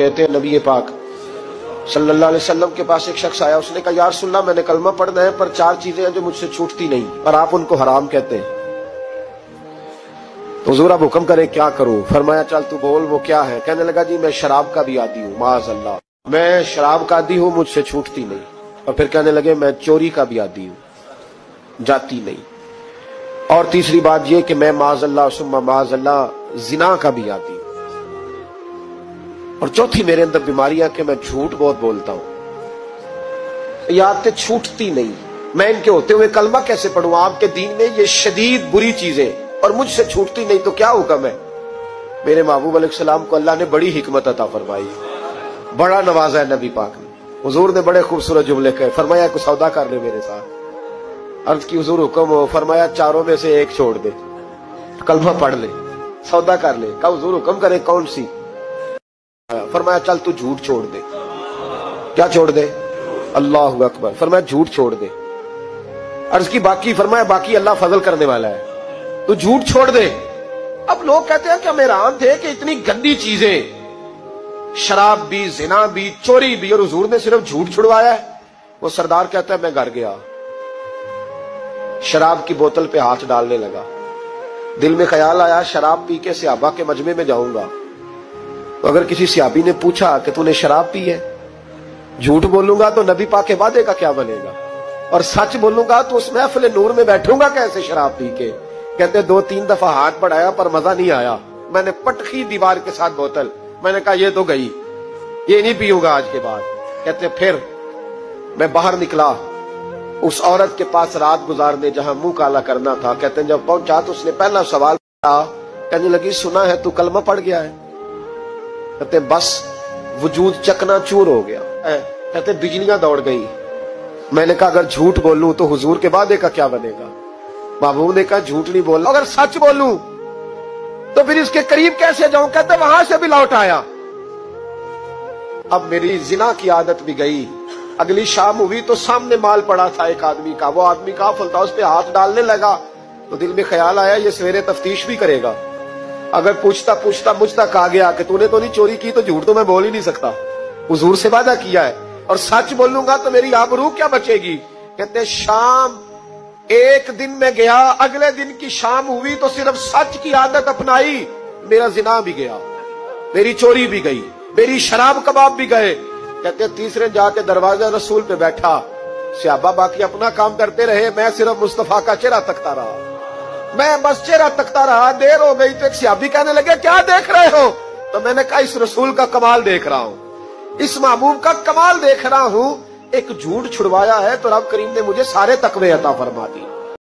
कहते हैं नबी पाक सल्लल्लाहु अलैहि वसल्लम के पास एक शख्स आया, उसने कहा या रसूल अल्लाह मैंने कलमा पढ़ना है पर 4 चीजें हैं जो मुझसे छूटती नहीं और आप उनको हराम कहते हैं, तो हुजूर आप हुक्म करें क्या करूं? फरमाया चल तू बोल वो क्या है? कहने लगा जी मैं शराब का भी आदी हूँ, माअज़ल्लाह मैं शराब का आदी हूँ, मुझसे छूटती नहीं। और फिर कहने लगे मैं चोरी का भी आदी हूँ, जाती नहीं। और तीसरी बात ये कि मैं माअज़ल्लाह सुम्मा माअज़ल्लाह जिना का भी आदी हूँ। और चौथी मेरे अंदर बीमारियां कि मैं झूठ बहुत बोलता हूं। ये आदतें छूटती नहीं, मैं इनके होते हुए कलमा कैसे पढ़ूं? आपके दीन में ये शदीद बुरी चीजें और मुझसे छूटती नहीं, तो क्या हुक्म है? मेरे महबूब अलैहिस्सलाम को अल्लाह ने बड़ी हिकमत अता फरमाई, बड़ा नवाजा है नबी पाक ने। हुजूर ने बड़े खूबसूरत जुमले कहे, फरमाया कुछ सौदा कर ले मेरे साथ। अर्ज की हुजूर हुक्म हो? फरमाया चारों में से एक छोड़ दे, कलमा पढ़ ले, सौदा कर ले। कहा हुजूर हुक्म करे कौन सी? फरमाया चल तू झूठ छोड़ दे। क्या छोड़ दे? अल्लाहु अकबर। फरमाया झूठ छोड़ दे। अर्ज की बाकी? फरमाया बाकी अल्लाह फजल करने वाला है, तू झूठ छोड़ दे। अब लोग कहते हैं कि हम हैरान थे कि इतनी गंदी चीजें, शराब भी, जिना भी, चोरी भी, और हुजूर ने सिर्फ झूठ छुड़वाया है। वो सरदार कहता है मैं घर गया, शराब की बोतल पे हाथ डालने लगा, दिल में ख्याल आया शराब पी के सहाबा के मजमे में जाऊंगा, तो अगर किसी सहाबी ने पूछा कि तूने शराब पी है, झूठ बोलूंगा तो नबी पाक के वादे का क्या बनेगा, और सच बोलूंगा तो उस महफिल नूर में बैठूंगा कैसे शराब पी के? कहते 2-3 दफा हाथ बढ़ाया पर मजा नहीं आया, मैंने पटखी दीवार के साथ बोतल, मैंने कहा ये तो गई, ये नहीं पीऊंगा आज के बाद। कहते फिर मैं बाहर निकला उस औरत के पास रात गुजारने जहां मुंह काला करना था। कहते जब पहुंचा तो उसने पहला सवाल पूछा, कहने लगी सुना है तू कलमा पढ़ गया है? कहते बस वजूद चकनाचूर हो गया। कहते बिजलियां दौड़ गई। मैंने कहा अगर झूठ बोलूं तो हुजूर के वादे का क्या बनेगा? महबूब ने कहा झूठ नहीं बोलना, अगर सच बोलूं तो फिर इसके करीब कैसे जाऊं? कहते वहां से भी लौट आया। अब मेरी जिना की आदत भी गई। अगली शाम हुई तो सामने माल पड़ा था एक आदमी का, वो आदमी काफिल था, उस पर हाथ डालने लगा तो दिल में ख्याल आया ये सवेरे तफ्तीश भी करेगा, अगर पूछता पूछता मुझ तक आ गया कि तूने तो नहीं चोरी की तो झूठ तो मैं बोल ही नहीं सकता, हुजूर से वादा किया है, और सच बोलूंगा तो मेरी आबरू क्या बचेगी? कहते शाम एक दिन में गया, अगले दिन की शाम हुई तो सिर्फ सच की आदत अपनाई, मेरा जिना भी गया, मेरी चोरी भी गई, मेरी शराब कबाब भी गए। कहते तीसरे जाके दरवाजा रसूल पे बैठा, सहाबा बाकी अपना काम करते रहे, मैं सिर्फ मुस्तफा का चेहरा तकता रहा, मैं बस चेहरा तकता रहा। देर हो गई तो एक सहाबी कहने लगे क्या देख रहे हो? तो मैंने कहा इस रसूल का कमाल देख रहा हूं, इस महबूब का कमाल देख रहा हूं। एक झूठ छुड़वाया है तो रब करीम ने मुझे सारे तकवे अता फरमा दी।